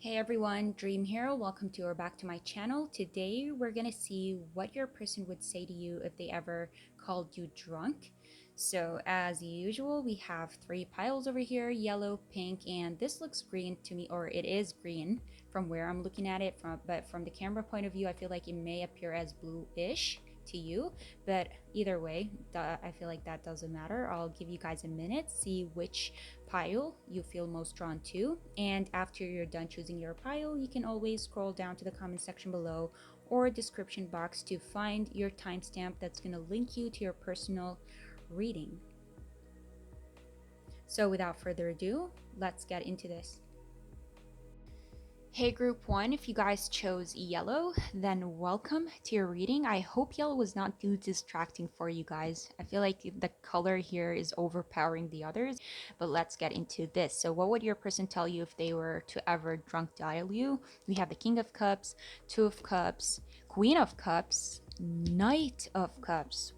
Hey everyone, Dream here. Welcome to or back to my channel. Today we're gonna see what your person would say to you if they ever called you drunk. So as usual, we have three piles over here, yellow, pink, and this looks green to me, or it is green from where I'm looking at it but from the camera point of view, I feel like it may appear as blue-ish to you, but either way, I feel like that doesn't matter. I'll give you guys a minute, see which pile you feel most drawn to, and after you're done choosing your pile, you can always scroll down to the comment section below or description box to find your timestamp that's going to link you to your personal reading. So without further ado, let's get into this. Hey group one, if you guys chose yellow, then welcome to your reading. I hope yellow was not too distracting for you guys. I feel like the color here is overpowering the others, but let's get into this. So what would your person tell you if they were to ever drunk dial you? We have the King of Cups, Two of Cups, Queen of Cups, Knight of Cups.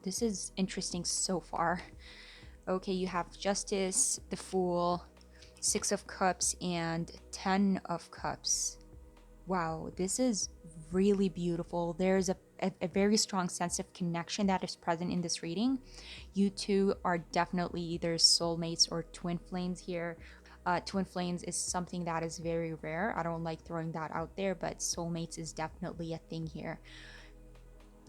This is interesting so far. Okay, you have Justice, the Fool, Six of Cups, and Ten of Cups. Wow, this is really beautiful. There's a very strong sense of connection that is present in this reading. You two are definitely either soulmates or twin flames here. Twin flames is something that is very rare. I don't like throwing that out there, but soulmates is definitely a thing here.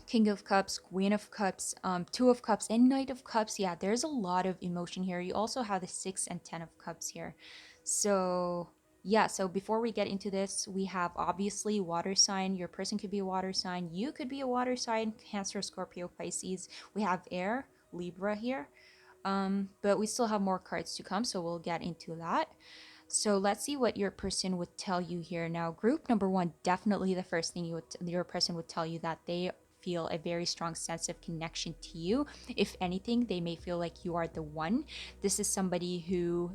King of Cups, Queen of Cups, Two of Cups, and Knight of Cups. Yeah, there's a lot of emotion here. You also have the Six and Ten of Cups here. So yeah, so before we get into this, we have obviously water sign. Your person could be a water sign. You could be a water sign, Cancer, Scorpio, Pisces. We have air, Libra here. But we still have more cards to come, so we'll get into that. So let's see what your person would tell you here. Now, group number one, definitely the first thing your person would tell you that they feel a very strong sense of connection to you. If anything, they may feel like you are the one. This is somebody who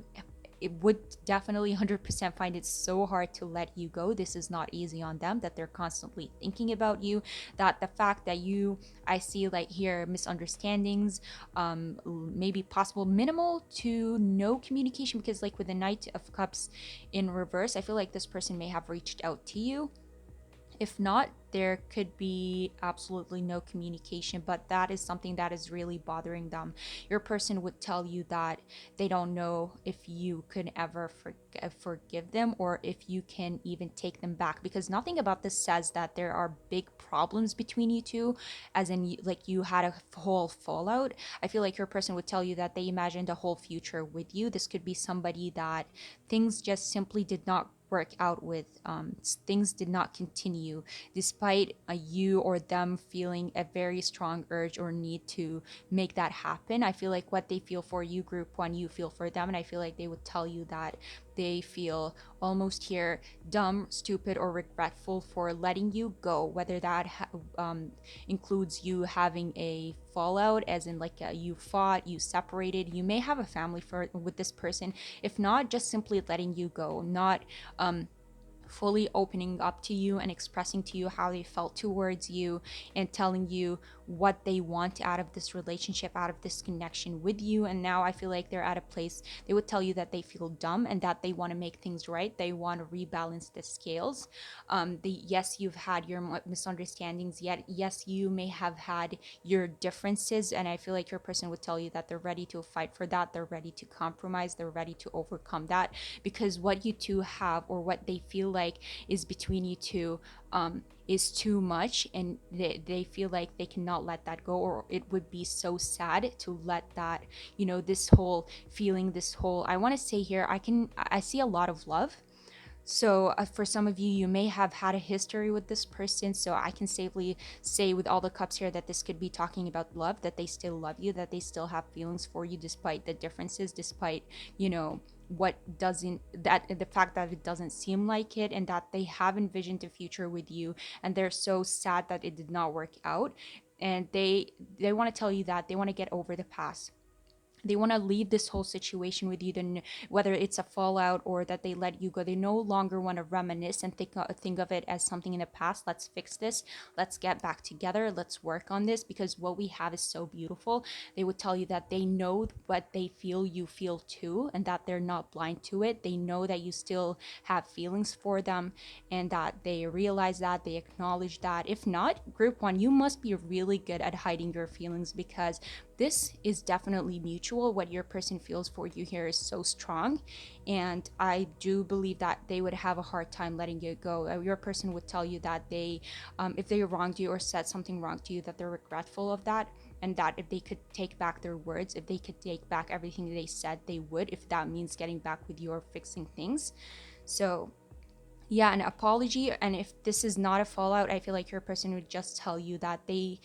it would definitely 100% find it so hard to let you go. This is not easy on them, that they're constantly thinking about you, that the fact that you, I see like here misunderstandings, maybe possible minimal to no communication, because like with the Knight of Cups in reverse, I feel like this person may have reached out to you. If not, there could be absolutely no communication, but that is something that is really bothering them. Your person would tell you that they don't know if you could ever forgive them, or if you can even take them back, because nothing about this says that there are big problems between you two, as in like you had a whole fallout. I feel like your person would tell you that they imagined a whole future with you. This could be somebody that things just simply did not work out with. Things did not continue despite you or them feeling a very strong urge or need to make that happen. I feel like what they feel for you, group one, you feel for them, and I feel like they would tell you that they feel almost here dumb, stupid, or regretful for letting you go, whether that includes you having a fallout, as in like you fought, you separated, you may have a family with this person. If not, just simply letting you go, not fully opening up to you and expressing to you how they felt towards you, and telling you what they want out of this relationship, out of this connection with you. And now I feel like they're at a place, they would tell you that they feel dumb and that they want to make things right. They want to rebalance the scales. Yes, you've had your misunderstandings, yet yes, you may have had your differences, and I feel like your person would tell you that they're ready to fight for that, they're ready to compromise, they're ready to overcome that, because what you two have, or what they feel like is between you two, is too much, and they feel like they cannot let that go, or it would be so sad to let that, this whole feeling, this whole, I want to say here, I see a lot of love. So for some of you, you may have had a history with this person, so I can safely say with all the cups here that this could be talking about love, that they still love you, that they still have feelings for you despite the differences, despite, what doesn't, that the fact that it doesn't seem like it, and that they have envisioned a future with you, and they're so sad that it did not work out, and they want to tell you that they want to get over the past. They want to leave this whole situation with you, then whether it's a fallout or that they let you go, they no longer want to reminisce and think of it as something in the past. Let's fix this, let's get back together, let's work on this, because what we have is so beautiful. They would tell you that they know what they feel you feel too, and that they're not blind to it. They know that you still have feelings for them, and that they realize that, they acknowledge that. If not, group one, you must be really good at hiding your feelings, because this is definitely mutual. What your person feels for you here is so strong. And I do believe that they would have a hard time letting you go. Your person would tell you that if they wronged you or said something wrong to you, that they're regretful of that. And that if they could take back their words, if they could take back everything they said, they would, if that means getting back with you or fixing things. So yeah, an apology. And if this is not a fallout, I feel like your person would just tell you that they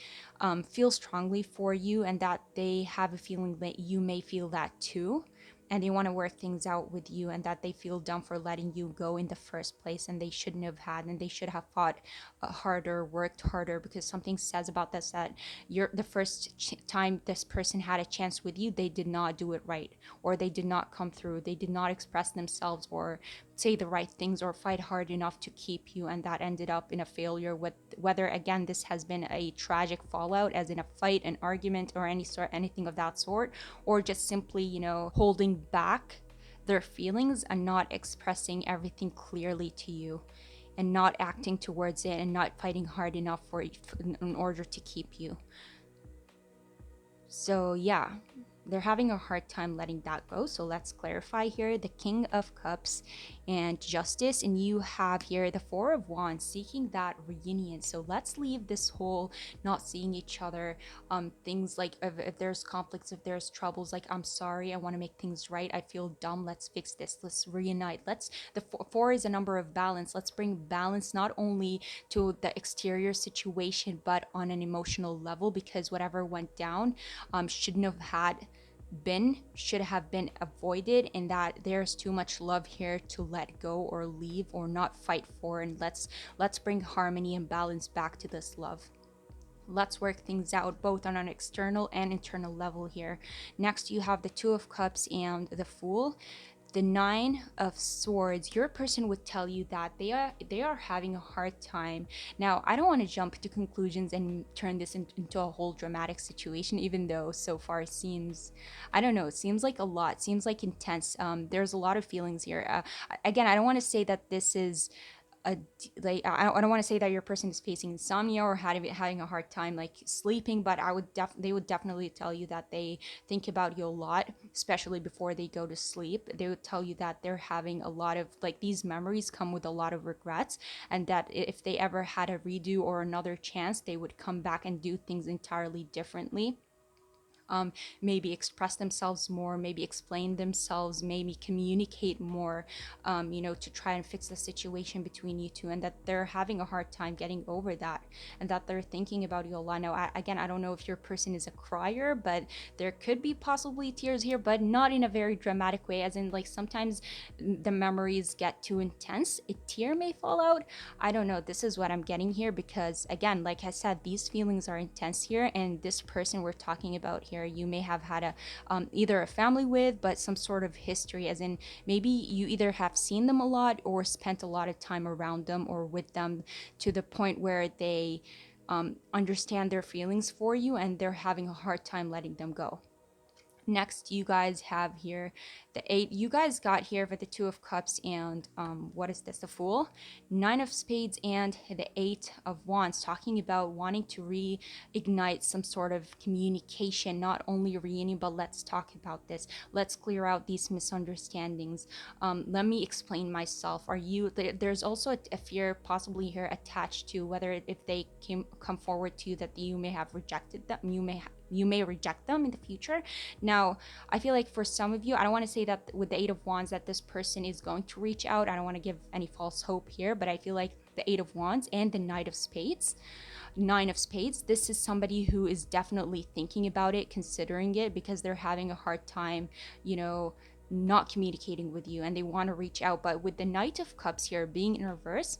feel strongly for you, and that they have a feeling that you may feel that too, and they want to work things out with you, and that they feel dumb for letting you go in the first place, and they shouldn't have had, and they should have fought harder, worked harder, because something says about this that you're the first time this person had a chance with you, they did not do it right, or they did not come through, they did not express themselves or say the right things or fight hard enough to keep you, and that ended up in a failure. With whether again this has been a tragic fallout, as in a fight, an argument, or anything of that sort, or just simply, holding back their feelings and not expressing everything clearly to you, and not acting towards it, and not fighting hard enough in order to keep you. So yeah, they're having a hard time letting that go. So let's clarify here: the King of Cups and Justice, and you have here the Four of Wands, seeking that reunion. So let's leave this whole not seeing each other, things like if there's conflicts, if there's troubles, like I'm sorry, I want to make things right, I feel dumb, let's fix this, let's reunite. Let's the four is a number of balance. Let's bring balance not only to the exterior situation, but on an emotional level, because whatever went down shouldn't have should have been avoided, and that there's too much love here to let go or leave or not fight for. And let's bring harmony and balance back to this love. Let's work things out both on an external and internal level here. Next, you have the Two of Cups and the Fool. The Nine of Swords, your person would tell you that they are having a hard time. Now, I don't want to jump to conclusions and turn this into a whole dramatic situation, even though so far it seems, I don't know, it seems like a lot, seems like intense. There's a lot of feelings here. Again, I don't want to say that this is a like I don't want to say that your person is facing insomnia or having a hard time like sleeping, but they would definitely tell you that they think about you a lot, especially before they go to sleep. They would tell you that they're having a lot of like these memories come with a lot of regrets, and that if they ever had a redo or another chance, they would come back and do things entirely differently. Maybe express themselves more, maybe explain themselves, maybe communicate more, to try and fix the situation between you two, and that they're having a hard time getting over that, and that they're thinking about you a lot. Now, again, I don't know if your person is a crier, but there could be possibly tears here, but not in a very dramatic way, as in like sometimes the memories get too intense, a tear may fall out. I don't know. This is what I'm getting here, because again, like I said, these feelings are intense here, and this person we're talking about here, you may have had either a family with, but some sort of history, as in maybe you either have seen them a lot or spent a lot of time around them or with them, to the point where they understand their feelings for you, and they're having a hard time letting them go. Next, you guys have here the eight. You guys got here for the Two of Cups and what is this? The Fool, Nine of Spades, and the Eight of Wands, talking about wanting to reignite some sort of communication, not only a reunion, but let's talk about this. Let's clear out these misunderstandings. Let me explain myself. Are you? There's also a fear possibly here attached to whether if they come forward to you that you may have rejected them. You may reject them in the future. Now, I feel like for some of you, I don't want to say that with the Eight of Wands that this person is going to reach out. I don't want to give any false hope here, but I feel like the Eight of Wands and the Nine of Spades, this is somebody who is definitely thinking about it, considering it, because they're having a hard time, not communicating with you, and they want to reach out. But with the Knight of Cups here being in reverse,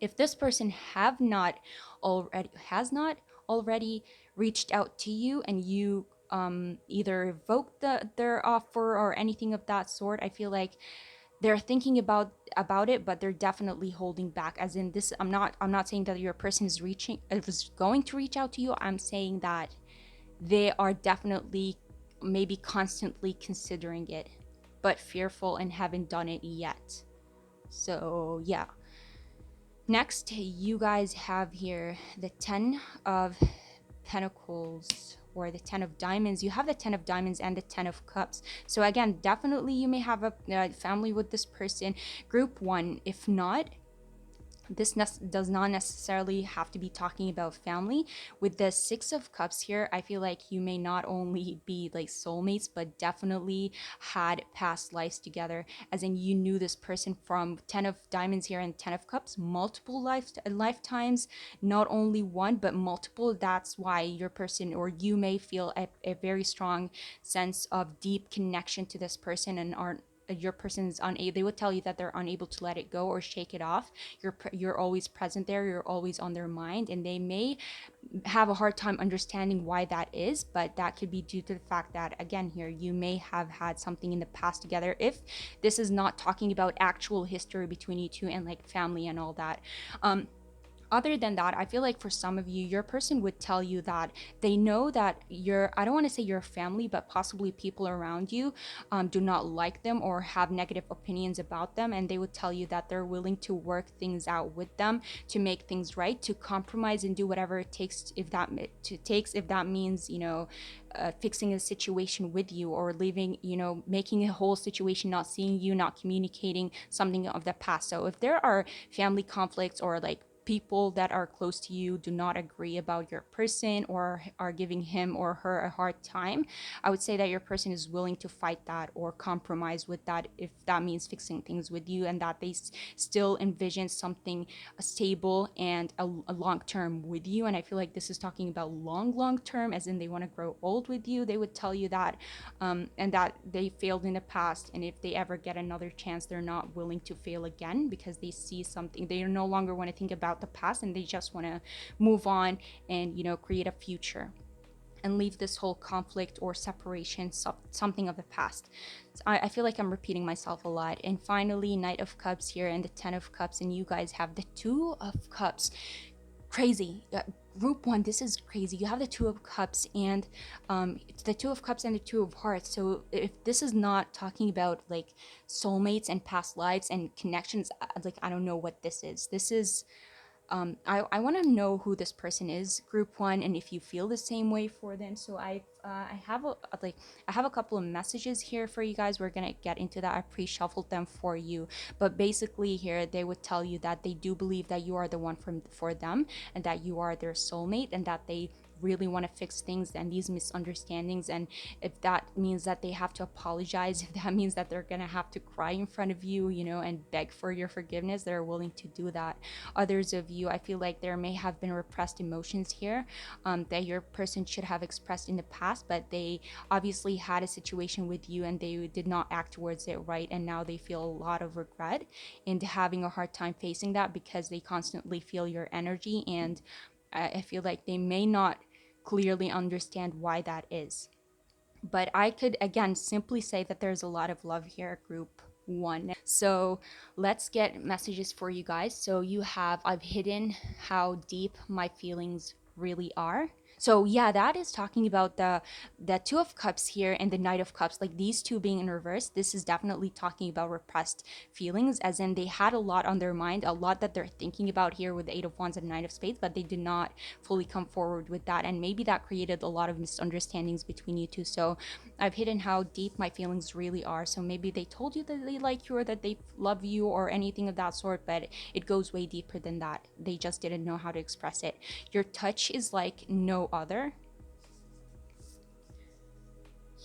if this person has not already reached out to you, and you either revoke their offer or anything of that sort. I feel like they're thinking about it, but they're definitely holding back. As in this, I'm not saying that your person is going to reach out to you. I'm saying that they are definitely maybe constantly considering it, but fearful and haven't done it yet. So yeah. Next, you guys have here the 10 of Pentacles or the 10 of Diamonds. You have the 10 of Diamonds and the 10 of Cups. So again, definitely you may have a family with this person, group one. If not, this does not necessarily have to be talking about family. With the Six of Cups here, I feel like you may not only be like soulmates, but definitely had past lives together, as in you knew this person from 10 of Diamonds here and 10 of Cups, multiple lifetimes, not only one but multiple. That's why your person or you may feel a very strong sense of deep connection to this person and aren't your person is unable, they would tell you that they're unable to let it go or shake it off. You're always present there, you're always on their mind, and they may have a hard time understanding why that is, but that could be due to the fact that, again, here you may have had something in the past together. If this is not talking about actual history between you two and like family and all that, other than that, I feel like for some of you, your person would tell you that they know that I don't want to say your family, but possibly people around you do not like them or have negative opinions about them. And they would tell you that they're willing to work things out with them to make things right, to compromise and do whatever it takes, if that means, fixing a situation with you or leaving, making a whole situation, not seeing you, not communicating something of the past. So if there are family conflicts or like people that are close to you do not agree about your person or are giving him or her a hard time, I would say that your person is willing to fight that or compromise with that if that means fixing things with you, and that they still envision something stable and a long term with you. And I feel like this is talking about long term, as in they want to grow old with you. They would tell you that, and that they failed in the past, and if they ever get another chance, they're not willing to fail again because they see something. They no longer want to think about the past, and they just want to move on and create a future and leave this whole conflict or separation something of the past. So I feel like I'm repeating myself a lot. And finally, Knight of Cups here and the Ten of Cups, and you guys have the Two of Cups. Crazy. Group one, this is crazy. You have the Two of Cups and the Two of Cups and the Two of Hearts. So if this is not talking about like soulmates and past lives and connections, like I don't know what this is. This is I want to know who this person is, group one, and if you feel the same way for them. So I have a couple of messages here for you guys. We're gonna get into that. I pre-shuffled them for you, but basically here they would tell you that they do believe that you are the one for them, and that you are their soulmate, and that they really want to fix things and these misunderstandings. And if that means that they have to apologize, if that means that they're gonna have to cry in front of you, and beg for your forgiveness, they're willing to do that. Others of you, I feel like there may have been repressed emotions here, that your person should have expressed in the past, but they obviously had a situation with you and they did not act towards it right, and now they feel a lot of regret and having a hard time facing that because they constantly feel your energy. And I feel like they may not clearly understand why that is. But I could again simply say that there's a lot of love here, group one. So let's get messages for you guys. So I've hidden how deep my feelings really are. So yeah, that is talking about the Two of Cups here and the Knight of Cups, like these two being in reverse. This is definitely talking about repressed feelings, as in they had a lot on their mind, a lot that they're thinking about here with the Eight of Wands and Nine of Spades, but they did not fully come forward with that, and maybe that created a lot of misunderstandings between you two. So I've hidden how deep my feelings really are. So maybe they told you that they like you or that they love you or anything of that sort, but it goes way deeper than that. They just didn't know how to express it. Your touch is like no other.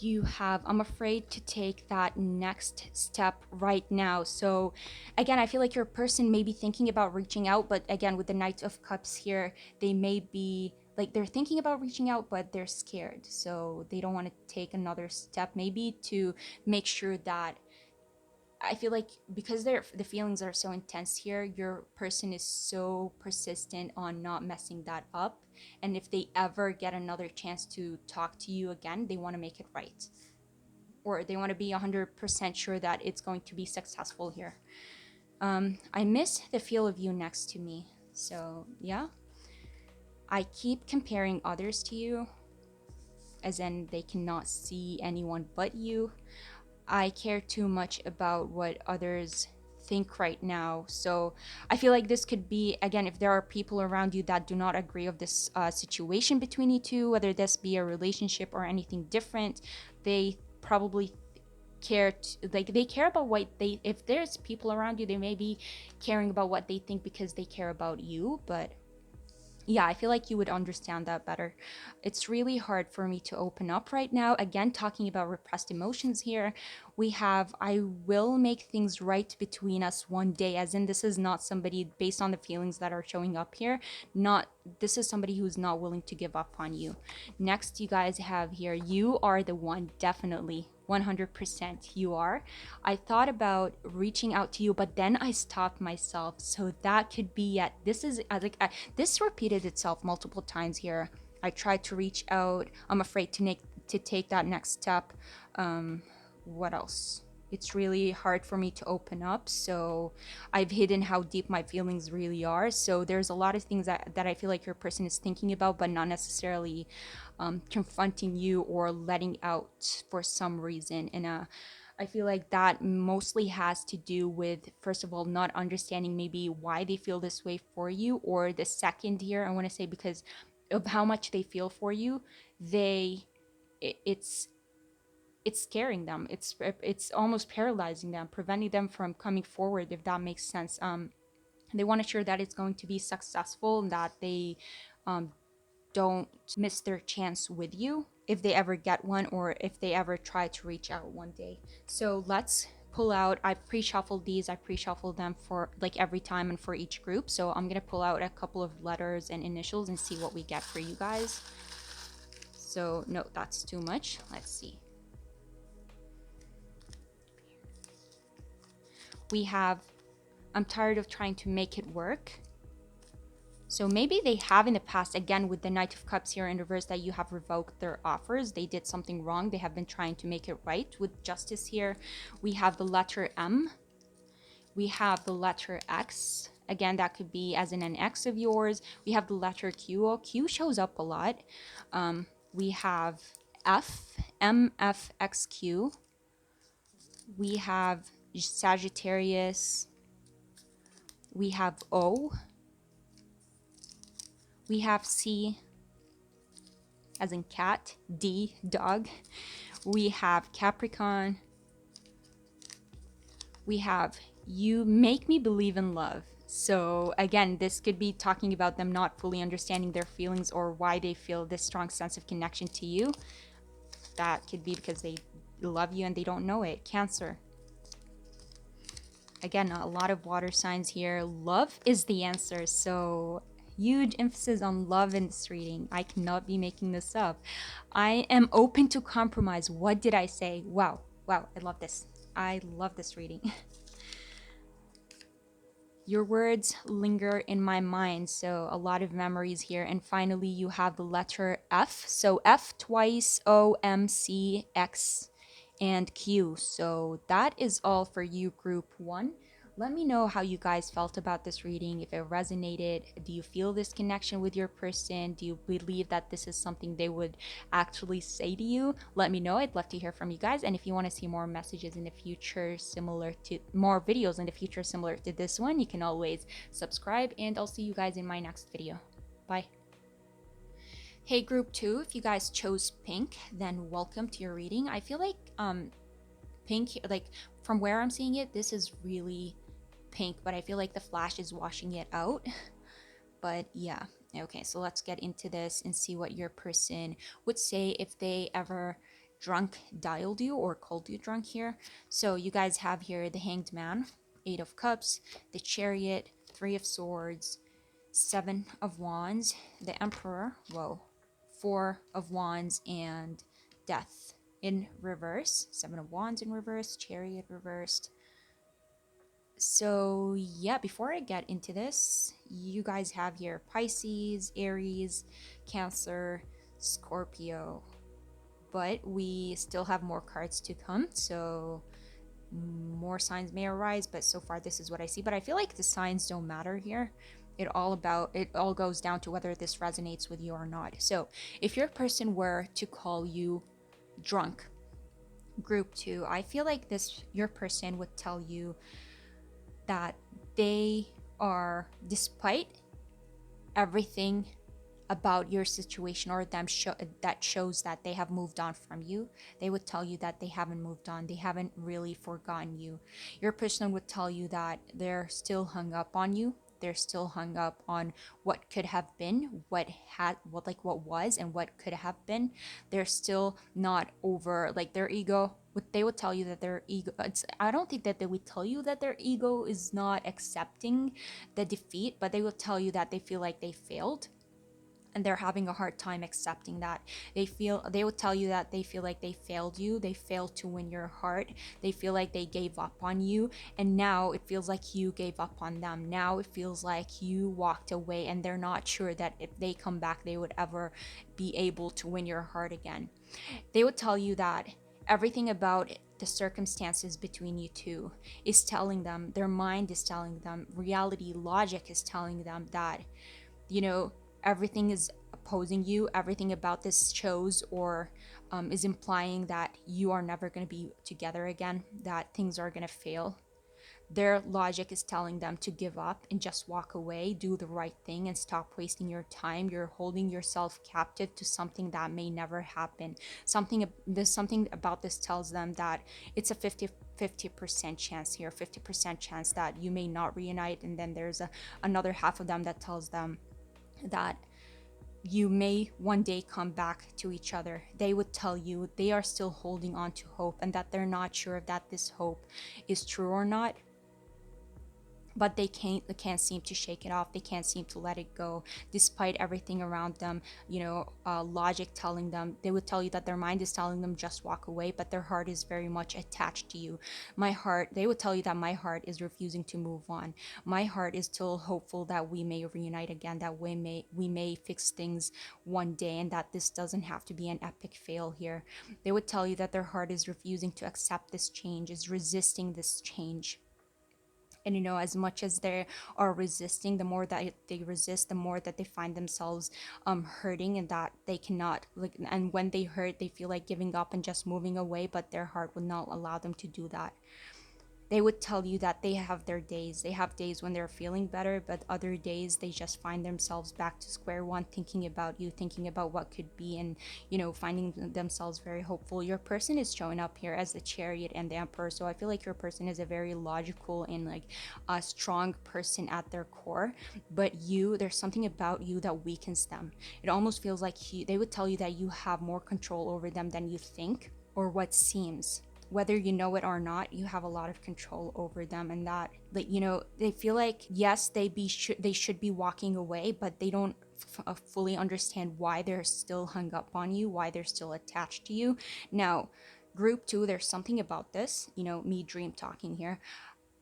I'm afraid to take that next step right now. So again, I feel like your person may be thinking about reaching out, but again, with the Knight of Cups here, they may be like they're thinking about reaching out, but they're scared. So they don't want to take another step, maybe to make sure that I feel like because the feelings are so intense here, your person is so persistent on not messing that up. And if they ever get another chance to talk to you again, they want to make it right. Or they want to be 100% sure that it's going to be successful here. I miss the feel of you next to me. So, yeah. I keep comparing others to you, as in they cannot see anyone but you. I care too much about what others think right now. So I feel like this could be, again, if there are people around you that do not agree of this situation between you two, whether this be a relationship or anything different, they probably like they care about what they, if there's people around you, they may be caring about what they think because they care about you. But yeah, I feel like you would understand that better. It's really hard for me to open up right now. Again, talking about repressed emotions here, we have I will make things right between us one day, as in this is not somebody based on the feelings that are showing up here. Not this is somebody who's not willing to give up on you. Next, you guys have here, you are the one, definitely. 100% you are. I thought about reaching out to you, but then I stopped myself. So that could be yet. This is like this repeated itself multiple times here. I tried to reach out. I'm afraid to take that next step. What else? It's really hard for me to open up, so I've hidden how deep my feelings really are. So there's a lot of things that I feel like your person is thinking about, but not necessarily confronting you or letting out for some reason. And I feel like that mostly has to do with, first of all, not understanding maybe why they feel this way for you, or the second here, I want to say, because of how much they feel for you, they it's scaring them. It's almost paralyzing them, preventing them from coming forward, if that makes sense. They want to ensure that it's going to be successful and that they don't miss their chance with you if they ever get one, or if they ever try to reach out one day. So let's pull out. I pre-shuffled these. I pre-shuffled them for like every time and for each group. So I'm gonna pull out a couple of letters and initials and see what we get for you guys. So no, that's too much. Let's see. We have, I'm tired of trying to make it work. So maybe they have in the past, again, with the Knight of Cups here in reverse, that you have revoked their offers. They did something wrong. They have been trying to make it right. With Justice here, we have the letter M. We have the letter X. Again, that could be as in an ex of yours. We have the letter Q. Oh, Q shows up a lot. We have F, M, F, X, Q. We have Sagittarius. We have O. We have C, as in cat, D, dog. We have Capricorn. We have you make me believe in love. So again, this could be talking about them not fully understanding their feelings or why they feel this strong sense of connection to you. That could be because they love you and they don't know it. Cancer. Again, a lot of water signs here. Love is the answer. So huge emphasis on love in this reading. I cannot be making this up. I am open to compromise. What did I say? Wow. Wow. I love this. I love this reading. Your words linger in my mind, so a lot of memories here. And finally, you have the letter F. So F twice, O, M, C, X, and Q. So that is all for you, group one. Let me know how you guys felt about this reading, if it resonated. Do you feel this connection with your person? Do you believe that this is something they would actually say to you? Let me know. I'd love to hear from you guys. And if you want to see more messages in the future, similar to more videos in the future similar to this one, you can always subscribe, and I'll see you guys in my next video. Bye. Hey, group two, if you guys chose pink, then welcome to your reading. I feel like pink, like from where I'm seeing it, this is really pink, but I feel like the flash is washing it out. But yeah, okay, so let's get into this and see what your person would say if they ever drunk dialed you or called you drunk here. So you guys have here the Hanged Man, 8 of Cups, the Chariot, 3 of Swords, 7 of Wands, the Emperor, whoa, 4 of Wands, and Death in reverse. 7 of Wands in reverse, Chariot reversed, So, yeah, before I get into this, you guys have here Pisces, Aries, Cancer, Scorpio, but we still have more cards to come. So, more signs may arise, but so far this is what I see. But I feel like the signs don't matter here. It all goes down to whether this resonates with you or not. So, if your person were to call you drunk, group 2, I feel like this your person would tell you that they are, despite everything about your situation or that shows that they have moved on from you, they would tell you that they haven't moved on, they haven't really forgotten you. Your person would tell you that they're still hung up on you, they're still hung up on what could have been, what was and what could have been. They're still not over, like, their ego. They would tell you that their ego, I don't think that they would tell you that their ego is not accepting the defeat, but they will tell you that they feel like they failed and they're having a hard time accepting that. They will tell you that they feel like they failed you, they failed to win your heart, they feel like they gave up on you, and now it feels like you gave up on them. Now it feels like you walked away, and they're not sure that if they come back they would ever be able to win your heart again. They would tell you that everything about the circumstances between you two is telling them, their mind is telling them, reality, logic is telling them that, you know, everything is opposing you, everything about this shows or is implying that you are never going to be together again, that things are going to fail. Their logic is telling them to give up and just walk away, do the right thing, and stop wasting your time. You're holding yourself captive to something that may never happen. Something about this tells them that it's a 50% chance here, 50% chance that you may not reunite, and then there's another half of them that tells them that you may one day come back to each other. They would tell you they are still holding on to hope and that they're not sure if that this hope is true or not, but they can't seem to shake it off, they can't seem to let it go despite everything around them. Logic telling them, they would tell you that their mind is telling them just walk away, but their heart is very much attached to you. They would tell you that my heart is refusing to move on, my heart is still hopeful that we may reunite again, that we may fix things one day, and that this doesn't have to be an epic fail here. They would tell you that their heart is refusing to accept this change, is resisting this change. And as much as they are resisting, the more that they resist, the more that they find themselves hurting, and that they cannot, like, and when they hurt they feel like giving up and just moving away, but their heart would not allow them to do that. They would tell you that they have their days. They have days when they're feeling better, but other days they just find themselves back to square one, thinking about you, thinking about what could be, and finding themselves very hopeful. Your person is showing up here as the Chariot and the Emperor, so I feel like your person is a very logical and like a strong person at their core. But there's something about you that weakens them. It almost feels like they would tell you that you have more control over them than you think, or what seems. Whether you know it or not, you have a lot of control over them, and that, like, they feel like, yes, they should be walking away, but they don't fully understand why they're still hung up on you, why they're still attached to you. Now, group 2, there's something about this, me dream talking here.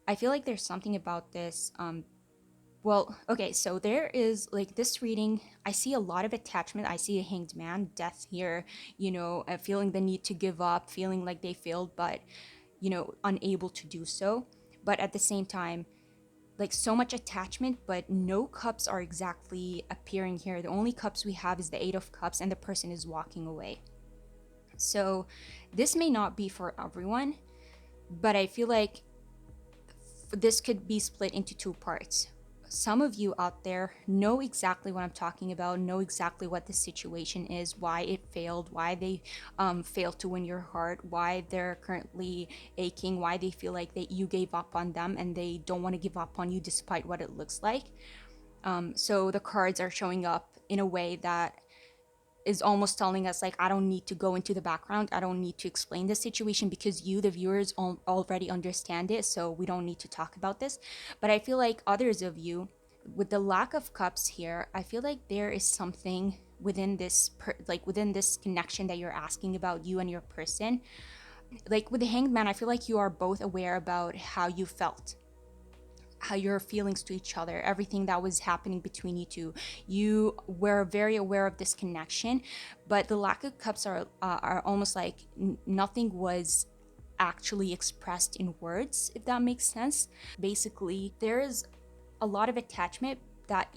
I feel like there's something about this. Well, okay, so there is, like, this reading, I see a lot of attachment. I see a hanged man, death here, feeling the need to give up, feeling like they failed, but, unable to do so. But at the same time, like, so much attachment, but no cups are exactly appearing here. The only cups we have is the Eight of Cups, and the person is walking away. So this may not be for everyone, but I feel like this could be split into two parts. Some of you out there know exactly what I'm talking about, know exactly what the situation is, why it failed, why they failed to win your heart, why they're currently aching, why they feel like you gave up on them and they don't want to give up on you despite what it looks like. So the cards are showing up in a way that is almost telling us, like, I don't need to go into the background, I don't need to explain the situation, because you, the viewers, already understand it, so we don't need to talk about this. But I feel like others of you, with the lack of cups here, I feel like there is something within within this connection that you're asking about, you and your person. Like with the Hanged Man, I feel like you are both aware about how you felt, how your feelings to each other, everything that was happening between you two. You were very aware of this connection, but the lack of cups are almost like nothing was actually expressed in words, if that makes sense. Basically, there is a lot of attachment that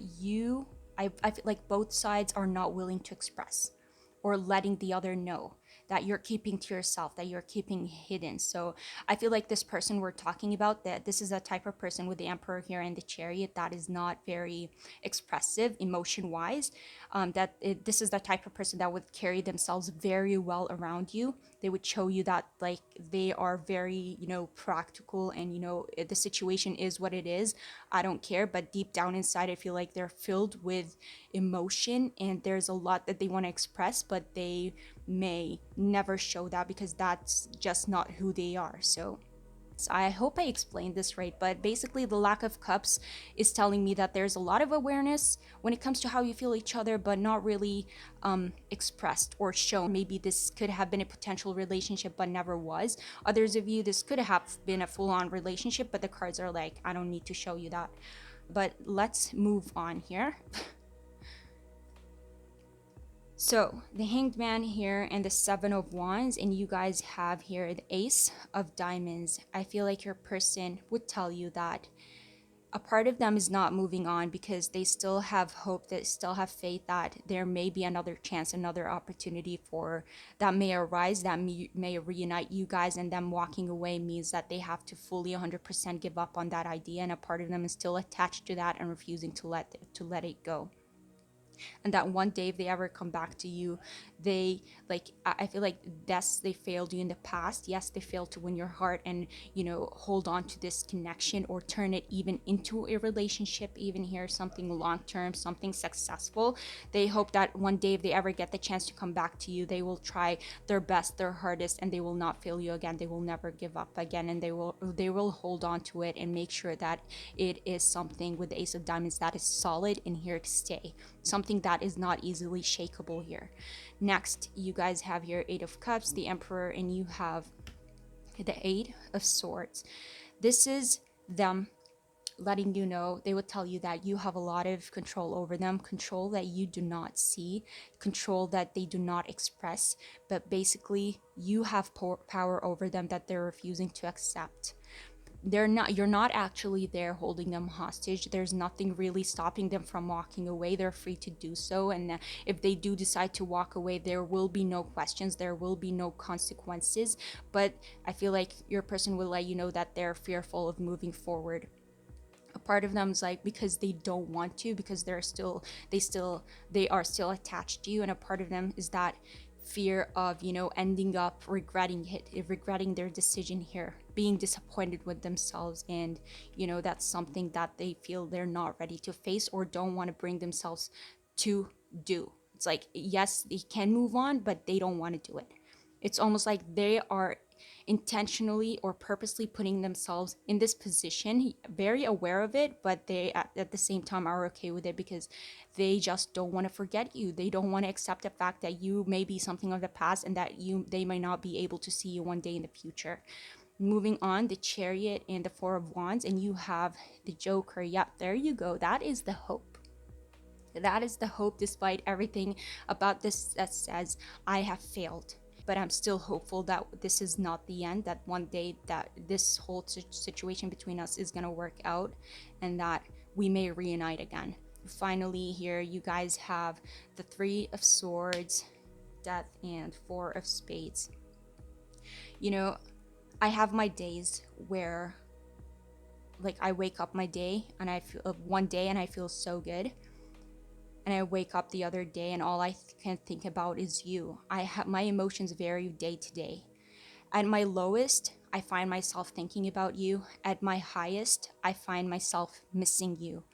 I feel like both sides are not willing to express or letting the other know, that you're keeping to yourself, that you're keeping hidden. So I feel like this person we're talking about, that this is a type of person with the Emperor here and the Chariot that is not very expressive emotion wise. This is the type of person that would carry themselves very well around you. They would show you that like they are very, practical, and the situation is what it is. I don't care. But deep down inside, I feel like they're filled with emotion, and there's a lot that they want to express, but they may never show that because that's just not who they are. So I hope I explained this right, but basically, the lack of cups is telling me that there's a lot of awareness when it comes to how you feel each other, but not really expressed or shown. Maybe this could have been a potential relationship, but never was. Others of you, this could have been a full on relationship, but the cards are like, I don't need to show you that. But let's move on here. So the Hanged Man here and the Seven of Wands, and you guys have here the Ace of Diamonds. I feel like your person would tell you that a part of them is not moving on because they still have hope, they still have faith that there may be another chance, another opportunity for that may arise, that may reunite you guys. And them walking away means that they have to fully 100% give up on that idea, and a part of them is still attached to that and refusing to let it go. And that one day if they ever come back to you, they like, I feel like, yes, they failed you in the past, yes, they failed to win your heart and hold on to this connection or turn it even into a relationship, even here something long term, something successful. They hope that one day if they ever get the chance to come back to you, they will try their best, their hardest, and they will not fail you again. They will never give up again, and they will hold on to it and make sure that it is something with the Ace of Diamonds that is solid and here to stay, something that is not easily shakable here. Next, you guys have your Eight of Cups, the Emperor, and you have the Eight of Swords. This is them letting you know, they would tell you that you have a lot of control over them, control that you do not see, control that they do not express, but basically you have power over them that they're refusing to accept. You're not actually there holding them hostage. There's nothing really stopping them from walking away. They're free to do so, and if they do decide to walk away, there will be no questions, there will be no consequences. But I feel like your person will let you know that they're fearful of moving forward. A part of them is like because they don't want to, because they are still attached to you, and a part of them is that fear of ending up regretting their decision here, being disappointed with themselves, and that's something that they feel they're not ready to face or don't want to bring themselves to do. It's like, yes, they can move on, but they don't want to do it. It's almost like they are intentionally or purposely putting themselves in this position, very aware of it, but they at the same time are okay with it because they just don't want to forget you. They don't want to accept the fact that you may be something of the past and that they might not be able to see you one day in the future. Moving on, the Chariot and the Four of Wands, and you have the Joker. Yep, there you go. That is the hope. That is the hope, despite everything about this that says I have failed. But I'm still hopeful that this is not the end, that one day that this whole situation between us is going to work out and that we may reunite again. Finally, here you guys have the Three of Swords, Death, and Four of Spades. I have my days where like I wake up my day and I feel one day and I feel so good, and I wake up the other day and all I can think about is you. I have my emotions vary day to day. At my lowest, I find myself thinking about you. At my highest, I find myself missing you.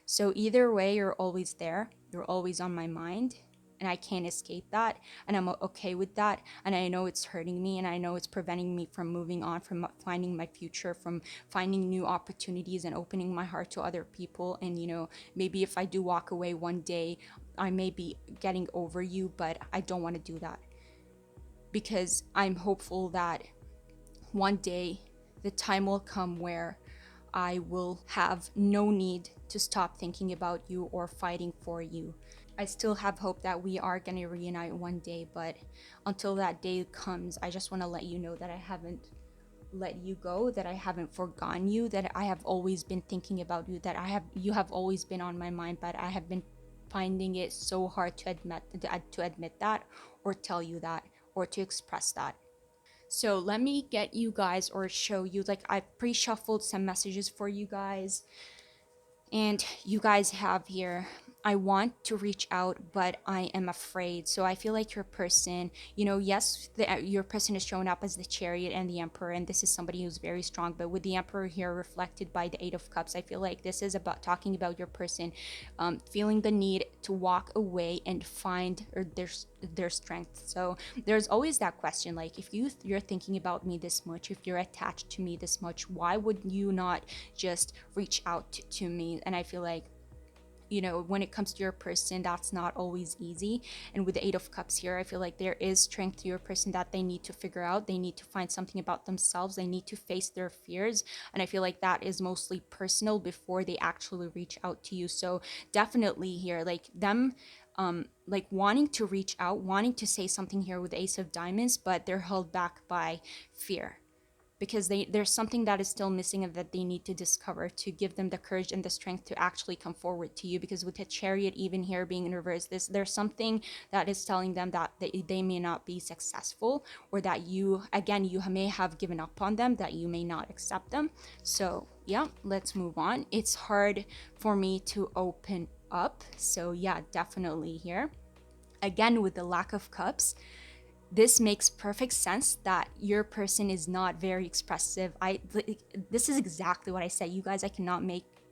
So either way, you're always there. You're always on my mind, and I can't escape that, and I'm okay with that. And I know it's hurting me, and I know it's preventing me from moving on, from finding my future, from finding new opportunities and opening my heart to other people. And maybe if I do walk away one day, I may be getting over you, but I don't want to do that because I'm hopeful that one day the time will come where I will have no need to stop thinking about you or fighting for you. I still have hope that we are going to reunite one day, but until that day comes, I just want to let you know that I haven't let you go, that I haven't forgotten you, that I have always been thinking about you, that you have always been on my mind, but I have been finding it so hard to admit that, or tell you that, or to express that. So let me get you guys, or show you, like, I've pre-shuffled some messages for you guys, and you guys have here, I want to reach out, but I am afraid. So I feel like your person, yes, your person is showing up as the Chariot and the Emperor, and this is somebody who's very strong. But with the Emperor here reflected by the Eight of Cups, I feel like this is about talking about your person feeling the need to walk away and find their strength. So there's always that question, like, if you're thinking about me this much, if you're attached to me this much, why would you not just reach out to me? And I feel like, when it comes to your person, that's not always easy. And with the Eight of Cups here, I feel like there is strength to your person that they need to figure out. They need to find something about themselves. They need to face their fears. And I feel like that is mostly personal before they actually reach out to you. So definitely here, like them, like wanting to reach out, wanting to say something here with the Ace of Diamonds, but they're held back by fear, because there's something that is still missing and that they need to discover to give them the courage and the strength to actually come forward to you. Because with the Chariot even here being in reverse, there's something that is telling them that they may not be successful, or that you may have given up on them, that you may not accept them. So yeah, let's move on. It's hard for me to open up, so yeah, definitely here again with the lack of cups, this makes perfect sense that your person is not very expressive. This is exactly what I said, you guys. I cannot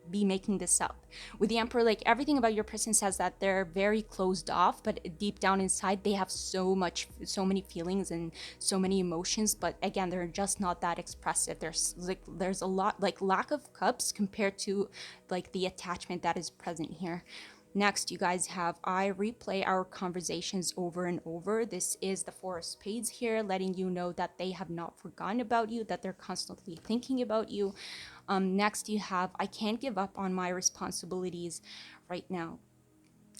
be making this up. With the Emperor, like, everything about your person says that they're very closed off, but deep down inside they have so many feelings and so many emotions, but again, they're just not that expressive. There's a lot, like, lack of cups compared to like the attachment that is present here. Next, you guys have, I replay our conversations over and over. This is the Four of Spades here, letting you know that they have not forgotten about you, that they're constantly thinking about you. Next, you have, I can't give up on my responsibilities right now.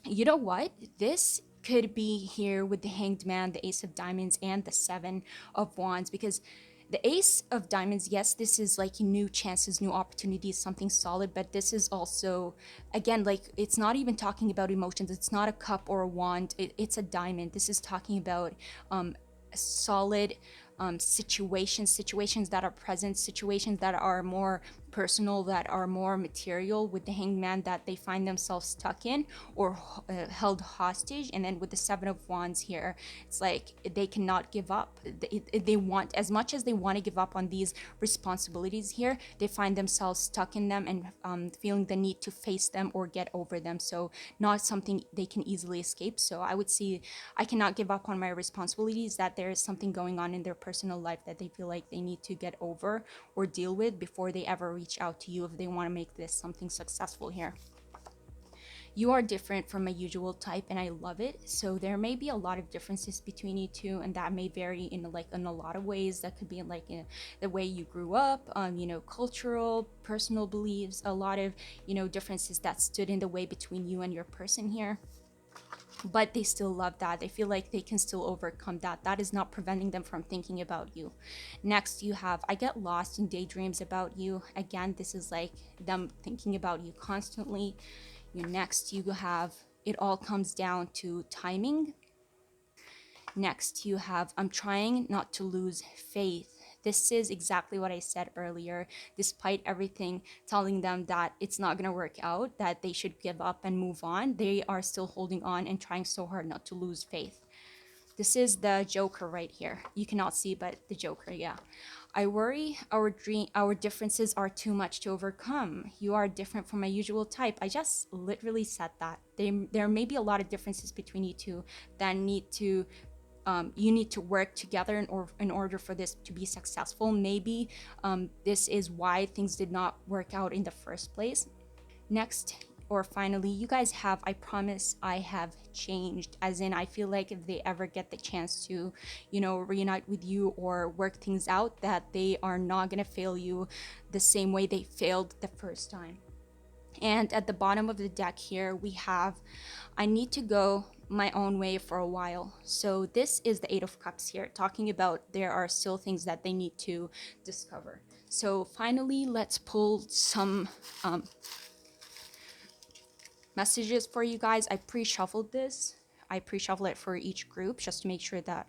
You know what? This could be here with the Hanged Man, the Ace of Diamonds, and the Seven of Wands, because the Ace of Diamonds, yes, this is like new chances, new opportunities, something solid, but this is also, again, like, it's not even talking about emotions. It's not a cup or a wand. It's a diamond. This is talking about solid situations that are present, situations that are more personal, that are more material, with the Hanged Man that they find themselves stuck in, or held hostage. And then with the Seven of Wands here, it's like they cannot give up. They want, as much as they want to give up on these responsibilities here, they find themselves stuck in them, and feeling the need to face them or get over them. So not something they can easily escape. So I would see, I cannot give up on my responsibilities, that there is something going on in their personal life that they feel like they need to get over or deal with before they ever reach out to you, if they want to make this something successful here. You are different from a usual type, and I love it. So there may be a lot of differences between you two, and that may vary in a lot of ways. That could be in the way you grew up, cultural, personal beliefs, a lot of differences that stood in the way between you and your person here, but they still love that. They feel like they can still overcome that. That is not preventing them from thinking about you. Next, you have, I get lost in daydreams about you. Again, this is like them thinking about you constantly. Next, you have, it all comes down to timing. Next, you have, I'm trying not to lose faith. This is exactly what I said earlier. Despite everything telling them that it's not going to work out, that they should give up and move on, they are still holding on and trying so hard not to lose faith. This is the Joker right here. You cannot see, but the Joker, yeah. I worry our differences are too much to overcome. You are different from my usual type. I just literally said that. There may be a lot of differences between you two that you need to work together in order for this to be successful. Maybe this is why things did not work out in the first place. Next, or finally, you guys have, I promise I have changed. As in, I feel like if they ever get the chance to, reunite with you or work things out, that they are not gonna fail you the same way they failed the first time. And at the bottom of the deck here, we have, I need to go my own way for a while. So this is the Eight of Cups here, talking about there are still things that they need to discover. So finally, let's pull some messages for you guys. I pre-shuffled this. I pre-shuffle it for each group just to make sure that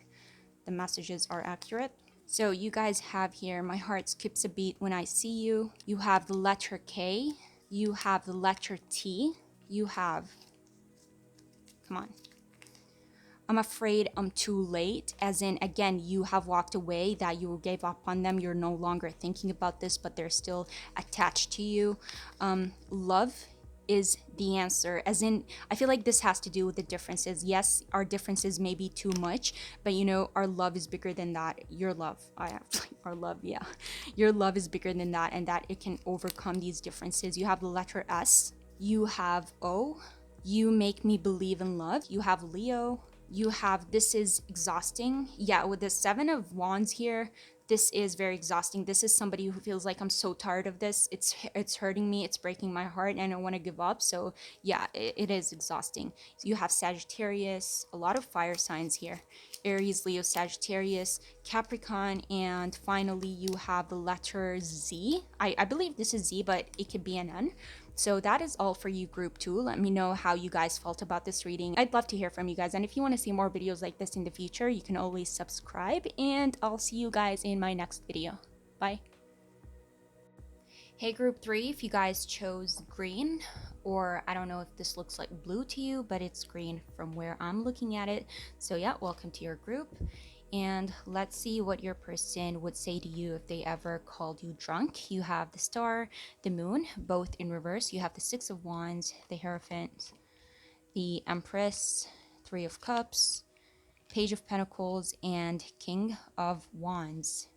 the messages are accurate. So you guys have here, my heart skips a beat when I see you. You have the letter K. You have the letter T. You have, come on, I'm afraid I'm too late. As in, again, you have walked away, that you gave up on them. You're no longer thinking about this, but they're still attached to you. Love is the answer. As in, I feel like this has to do with the differences. Yes, our differences may be too much, but our love is bigger than that. Your love, our love, yeah. Your love is bigger than that, and that it can overcome these differences. You have the letter S. You have O. You make me believe in love. You have Leo. You have, this is exhausting. Yeah, with the Seven of Wands here, this is very exhausting. This is somebody who feels like, I'm so tired of this. It's hurting me. It's breaking my heart, and I want to give up. So yeah, it is exhausting. You have Sagittarius, a lot of fire signs here. Aries, Leo, Sagittarius, Capricorn, and finally you have the letter Z. I believe this is Z, but it could be an N. So that is all for you, group 2. Let me know how you guys felt about this reading. I'd love to hear from you guys. And if you want to see more videos like this in the future, you can always subscribe. And I'll see you guys in my next video. Bye. Hey, group 3, if you guys chose green, or I don't know if this looks like blue to you, but it's green from where I'm looking at it. So yeah, welcome to your group. And let's see what your person would say to you if they ever called you drunk. You have the Star, the Moon, both in reverse. You have the Six of Wands, the Hierophant, the Empress, Three of Cups, Page of Pentacles, and King of Wands.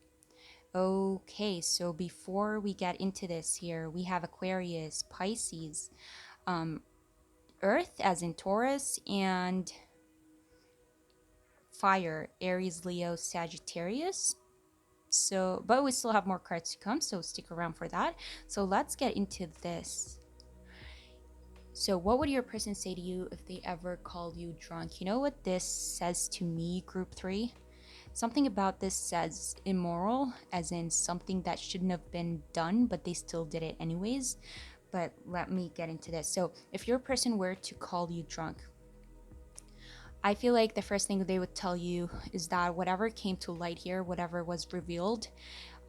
Okay, so before we get into this here, we have Aquarius, Pisces, Earth as in Taurus, and Fire, Aries, Leo, Sagittarius. So, but we still have more cards to come, so stick around for that. So let's get into this. So what would your person say to you if they ever called you drunk? You know what this says to me, group 3? Something about this says immoral, as in something that shouldn't have been done, but they still did it anyways. But let me get into this. So if your person were to call you drunk, I feel like the first thing they would tell you is that whatever came to light here, whatever was revealed,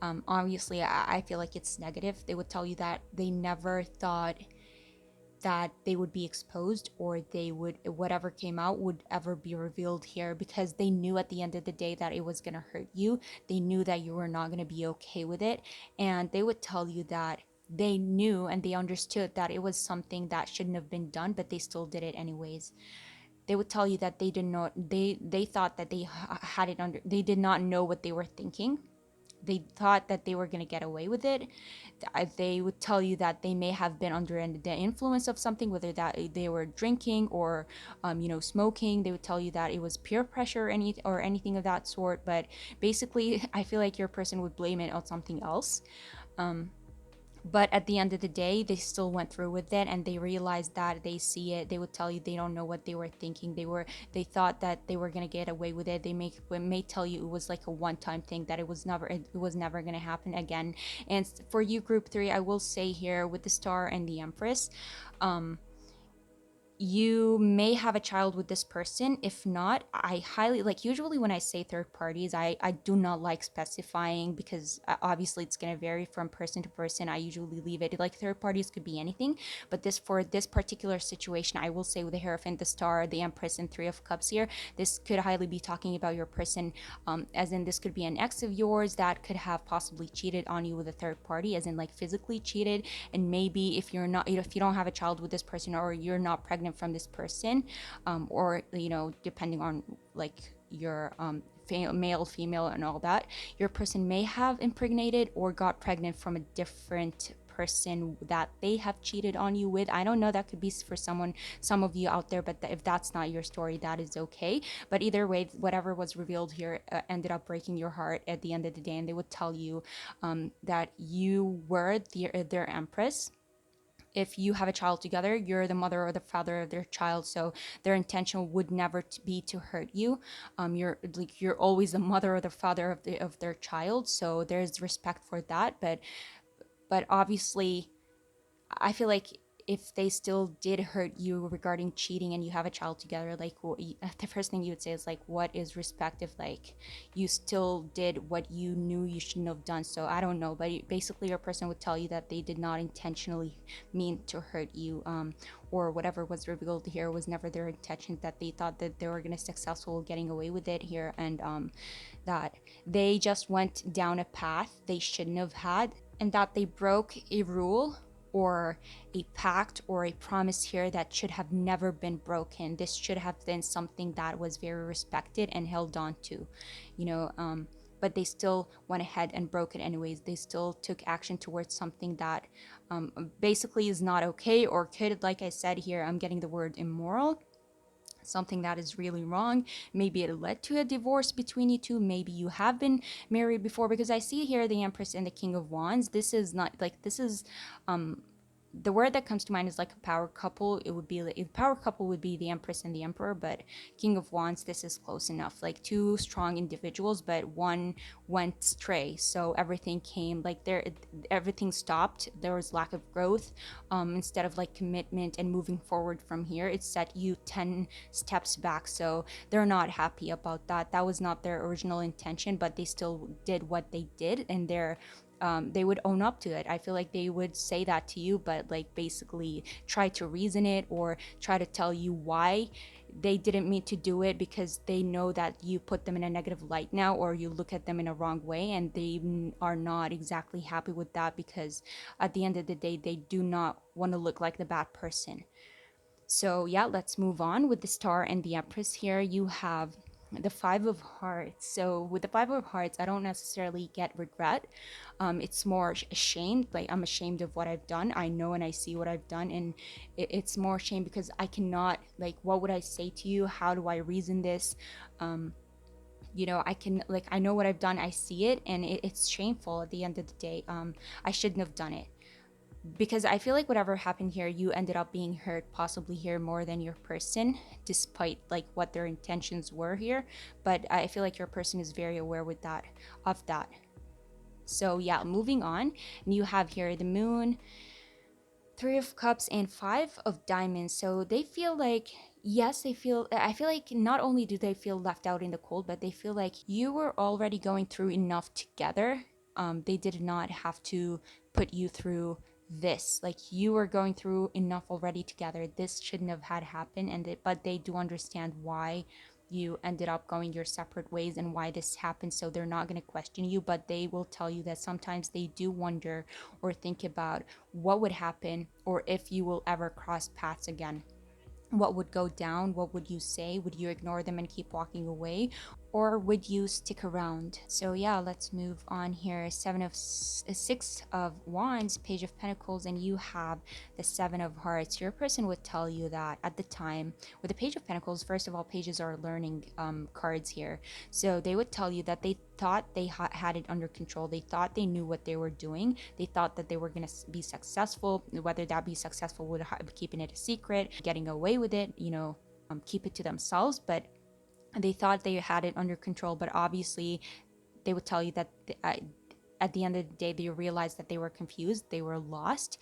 obviously I feel like it's negative. They would tell you that they never thought that they would be exposed, or they would, whatever came out would ever be revealed here, because they knew at the end of the day that it was going to hurt you. They knew that you were not going to be okay with it, and they would tell you that they knew and they understood that it was something that shouldn't have been done, but they still did it anyways. They would tell you that they did not, they thought that they had it under, they did not know what they were thinking. They thought that they were going to get away with it. They would tell you that they may have been under the influence of something, whether that they were drinking or smoking. They would tell you that it was peer pressure or anything of that sort. But basically, I feel like your person would blame it on something else. But at the end of the day, they still went through with it, and they realized that they see it. They would tell you they don't know what they were thinking. They thought that they were gonna get away with it. They may tell you it was like a one-time thing, that it was never gonna happen again. And for you, group 3, I will say here with the Star and the Empress, you may have a child with this person. If not, I highly, like, usually when I say third parties, I do not like specifying, because obviously it's going to vary from person to person. I usually leave it like third parties could be anything, but for this particular situation, I will say with the Hierophant, the Star, the Empress, and Three of Cups here, this could highly be talking about your person, as in this could be an ex of yours that could have possibly cheated on you with a third party, as in like physically cheated. And maybe if you don't have a child with this person, or you're not pregnant from this person, or depending on like your male, female, and all that, your person may have impregnated or got pregnant from a different person that they have cheated on you with. I don't know, that could be for some of you out there, but if that's not your story, that is okay. But either way, whatever was revealed here ended up breaking your heart at the end of the day, and they would tell you that you were their empress. If you have a child together, you're the mother or the father of their child, so their intention would never be to hurt you. You're always the mother or the father of their child, so there's respect for that. But obviously, I feel like if they still did hurt you regarding cheating and you have a child together, like the first thing you would say is like, what is respect if like you still did what you knew you shouldn't have done? So I don't know, but basically your person would tell you that they did not intentionally mean to hurt you, or whatever was revealed here was never their intention. That they thought that they were gonna successful getting away with it here, and that they just went down a path they shouldn't have had, and that they broke a rule or a pact or a promise here that should have never been broken. This should have been something that was very respected and held on to, you know. But they still went ahead and broke it anyways. They still took action towards something that basically is not okay, or could, like I said here, I'm getting the word immoral, something that is really wrong. Maybe it led to a divorce between you two. Maybe you have been married before, because I see here the Empress and the King of Wands. This is not like, this is the word that comes to mind is like a power couple. It would be like, a power couple would be the Empress and the Emperor, but King of Wands, this is close enough. Like two strong individuals, but one went stray. So everything came like there, everything stopped. There was lack of growth. Instead of like commitment and moving forward from here, it set you 10 steps back. So they're not happy about that. That was not their original intention, but they still did what they did, and they would own up to it. I feel like they would say that to you, but like basically try to reason it or try to tell you why they didn't mean to do it, because they know that you put them in a negative light now, or you look at them in a wrong way, and they are not exactly happy with that, because at the end of the day, they do not want to look like the bad person. So yeah, let's move on with the Star and the Empress here. You have the Five of Hearts. So with the Five of Hearts, I don't necessarily get regret. It's more ashamed. Like, I'm ashamed of what I've done. I know and I see what I've done, and it's more shame because I cannot, like, what would I say to you? How do I reason this? I can, like, I know what I've done. I see it, and it's shameful at the end of the day. I shouldn't have done it, because I feel like whatever happened here, you ended up being hurt possibly here more than your person, despite like what their intentions were here. But I feel like your person is very aware with that, of that. So yeah, moving on, and you have here the Moon, Three of Cups, and Five of Diamonds. So they feel like, yes, I feel like not only do they feel left out in the cold, but they feel like you were already going through enough together. They did not have to put you through this. Like, you were going through enough already together. This shouldn't have had happened, but they do understand why you ended up going your separate ways and why this happened. So they're not going to question you, but they will tell you that sometimes they do wonder or think about what would happen, or if you will ever cross paths again. What would go down? What would you say? Would you ignore them and keep walking away? Or would you stick around? So yeah, let's move on here. Six of Wands, Page of Pentacles, and you have the Seven of Hearts. Your person would tell you that at the time with the Page of Pentacles, first of all, pages are learning cards here. So they would tell you that they thought they had it under control. They thought they knew what they were doing. They thought that they were going to be successful, whether that be successful with keeping it a secret, getting away with it, keep it to themselves. But they thought they had it under control, but obviously they would tell you that at the end of the day, they realized that they were confused, they were lost,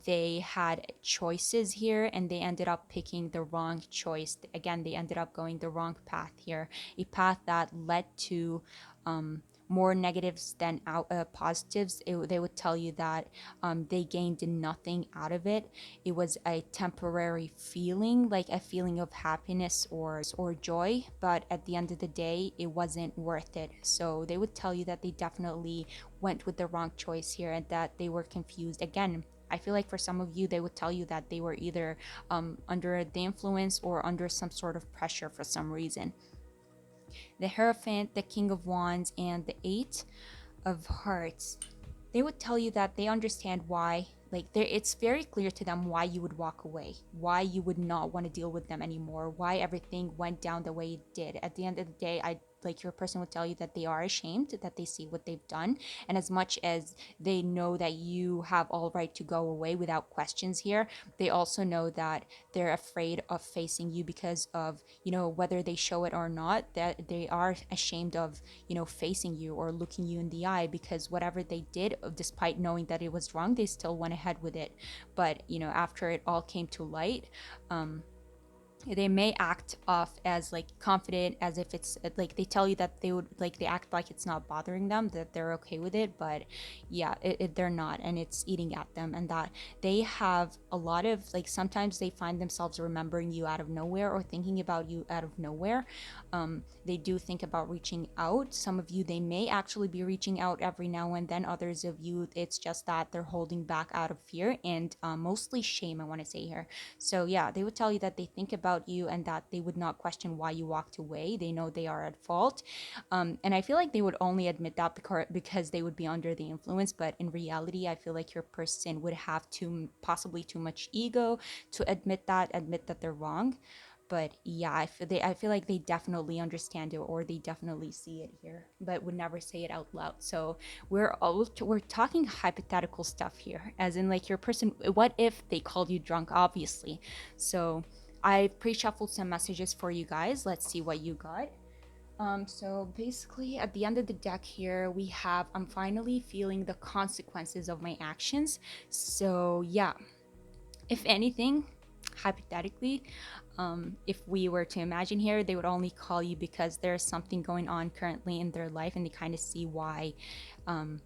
they had choices here, and they ended up picking the wrong choice. Again, they ended up going the wrong path here, a path that led to more negatives than positives. They would tell you that they gained nothing out of it. It was a temporary feeling, like a feeling of happiness or joy, but at the end of the day, it wasn't worth it. So they would tell you that they definitely went with the wrong choice here, and that they were confused. Again, I feel like for some of you, they would tell you that they were either under the influence or under some sort of pressure for some reason. The Hierophant, the King of Wands, and the Eight of Hearts. They would tell you that they understand why Like it's very clear to them why you would walk away, why you would not want to deal with them anymore, why everything went down the way it did. At the end of the day, I like your person would tell you that they are ashamed that they see what they've done, and as much as they know that you have all right to go away without questions here, they also know that they're afraid of facing you because of, whether they show it or not, that they are ashamed of, facing you or looking you in the eye, because whatever they did, despite knowing that it was wrong, they still went ahead with it. But, after it all came to light, um, they may act off as like confident, as if it's like they tell you that they would, like they act like it's not bothering them, that they're okay with it, but yeah, they're not, and it's eating at them. And that they have a lot of, like, sometimes they find themselves remembering you out of nowhere or thinking about you out of nowhere. They do think about reaching out. Some of you, they may actually be reaching out every now and then. Others of you, it's just that they're holding back out of fear and mostly shame, I want to say here. So yeah, they would tell you that they think about you and that they would not question why you walked away. They know they are at fault. And I feel like they would only admit that because they would be under the influence. But in reality, I feel like your person would have possibly too much ego to admit that they're wrong. But yeah, I feel like they definitely understand it, or they definitely see it here, but would never say it out loud. So we're talking hypothetical stuff here, as in like your person. What if they called you drunk? Obviously. So I pre-shuffled some messages for you guys. Let's see what you got. So basically, at the end of the deck here, we have I'm finally feeling the consequences of my actions. So yeah, if anything, hypothetically, if we were to imagine here, they would only call you because there's something going on currently in their life, and they kind of see why um,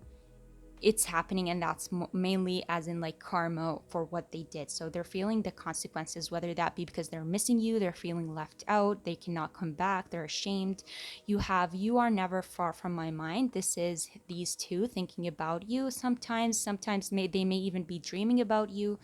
it's happening, and that's mainly as in like karma for what they did. So they're feeling the consequences, whether that be because they're missing you, they're feeling left out, they cannot come back, they're ashamed. You are never far from my mind. This is these two thinking about you. Sometimes they may even be dreaming about you.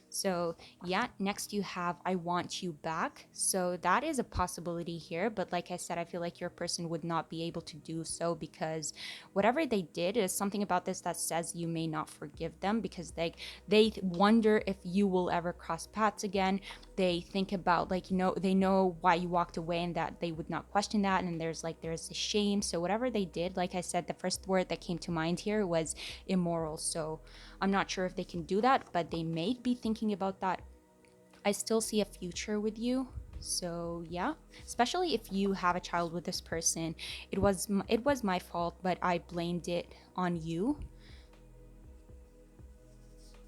So yeah, next you have I want you back. So that is a possibility here, but like I said, I feel like your person would not be able to do so, because whatever they did is something about this that says you may not forgive them, because they wonder if you will ever cross paths again. They think about, like, they know why you walked away, and that they would not question that, and there's a shame. So whatever they did, like I said, the first word that came to mind here was immoral. So I'm not sure if they can do that, but they may be thinking about that. I still see a future with you. So yeah, especially if you have a child with this person, it was my fault, but I blamed it on you.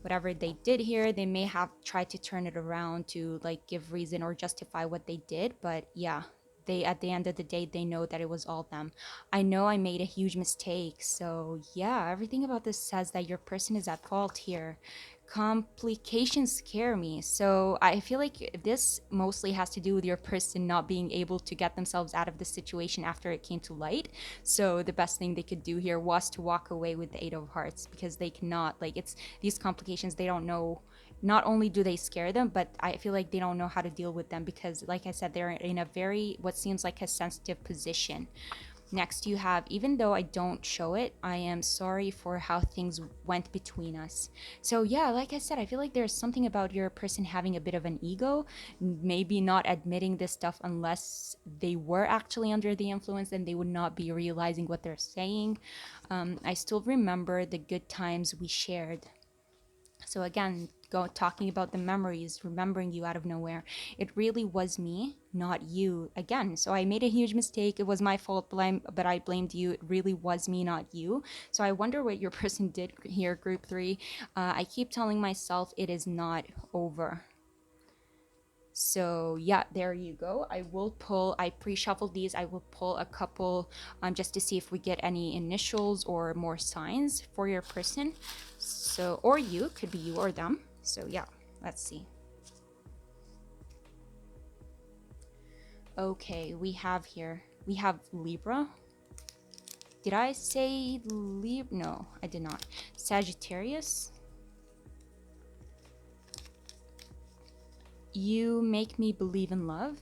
Whatever they did here, they may have tried to turn it around to like give reason or justify what they did, but yeah, they at the end of the day, they know that it was all them. I know I made a huge mistake. So yeah, everything about this says that your person is at fault here. Complications scare me. So I feel like this mostly has to do with your person not being able to get themselves out of the situation after it came to light. So the best thing they could do here was to walk away with the Eight of Hearts, because they cannot, like, it's these complications, they don't know. Not only do they scare them, but I feel like they don't know how to deal with them, because like I said, they're in a very, what seems like a sensitive position. Next, you have, even though I don't show it, I am sorry for how things went between us. So, yeah, like I said, I feel like there's something about your person having a bit of an ego, maybe not admitting this stuff unless they were actually under the influence, and they would not be realizing what they're saying. I still remember the good times we shared. So again, talking about the memories, remembering you out of nowhere. It really was me, not you. Again, so I made a huge mistake. It was my fault, but I blamed you. It really was me, not you. So I wonder what your person did here, group three. I keep telling myself it is not over. So yeah, there you go. I pre-shuffled these. I will pull a couple just to see if we get any initials or more signs for your person. So, or you, could be you or them. So yeah, let's see. Okay, we have Libra. Did I say Libra? No, I did not. Sagittarius. You make me believe in love.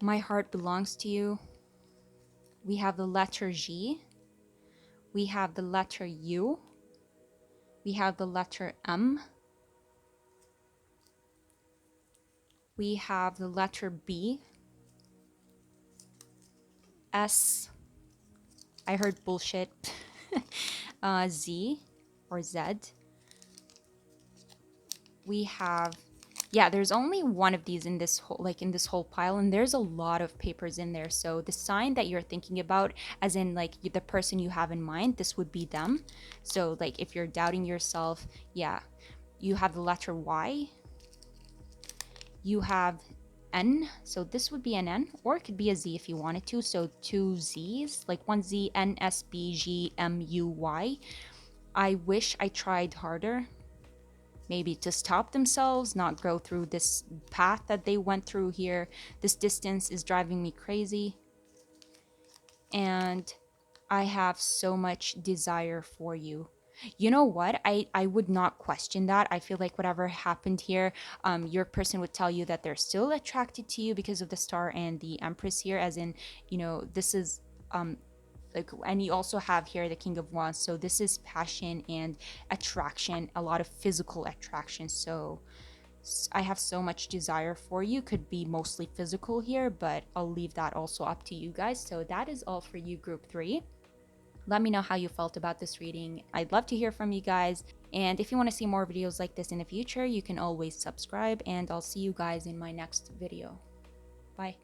My heart belongs to you. We have the letter G. We have the letter U. We have the letter M. We have the letter B. S. I heard bullshit. Z or Z. We have, yeah, there's only one of these in this whole, like in this whole pile, and there's a lot of papers in there. So the sign that you're thinking about, as in like the person you have in mind, this would be them. So like if you're doubting yourself, yeah, you have the letter Y. You have N, so this would be an N, or it could be a Z if you wanted to. So two Z's, like one Z, N, S, B, G, M, U, Y. I wish I tried harder, maybe to stop themselves, not go through this path that they went through here. This distance is driving me crazy. And I have so much desire for you. You know what? I would not question that. I feel like whatever happened here, your person would tell you that they're still attracted to you because of the star and the empress here, as in, you know, this is like, and you also have here the king of wands, so this is passion and attraction, a lot of physical attraction. So I have so much desire for you, could be mostly physical here, but I'll leave that also up to you guys. So that is all for you, group 3. Let me know how you felt about this reading. I'd love to hear from you guys, and if you want to see more videos like this in the future, you can always subscribe, and I'll see you guys in my next video. Bye.